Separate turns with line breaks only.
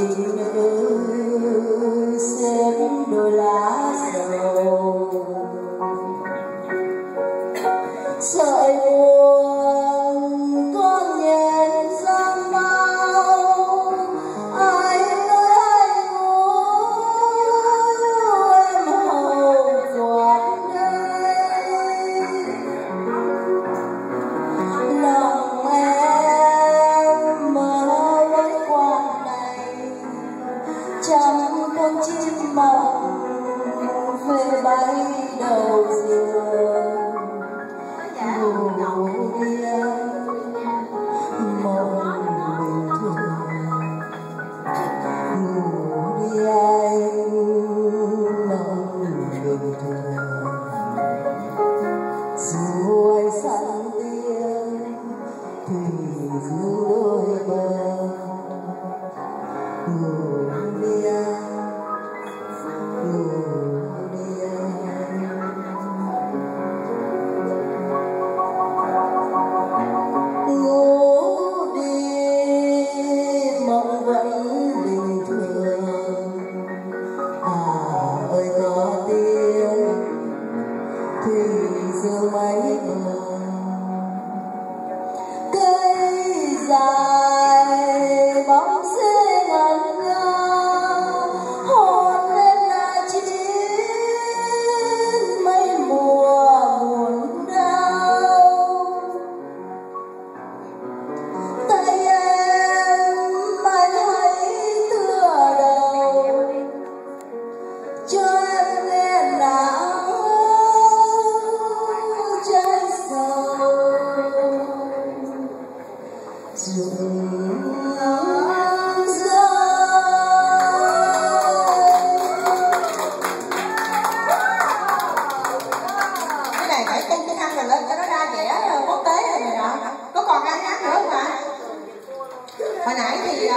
tình ơi xếp đôi lá dầu sợi buồn con nhện ra mau ai ơi anh em hầu quạt đây lòng em mơ với quạt này chẳng con chim mộng về bay đầu giường ngủ đi anh mộng bình thường ngủ đi anh mộng bình thường dù anh sẵn tiếng thì giữ đôi bờ ngủ đi anh ngủ đi anh ngủ đi mộng vẫn bình thường ơi có tiếng thì giờ mấy bờ cây dài bóng xê ngẩn ngơ hôn lên là chín mấy mùa buồn đau tay em anh hãy tựa đầu cho em nghe não trái sầu rụng rơi. Cái này phải tung tiếng Anh rồi lên cho nó ra vẻ quốc tế rồi nè. Có còn ai hát nữa không ạ? Hồi nãy thì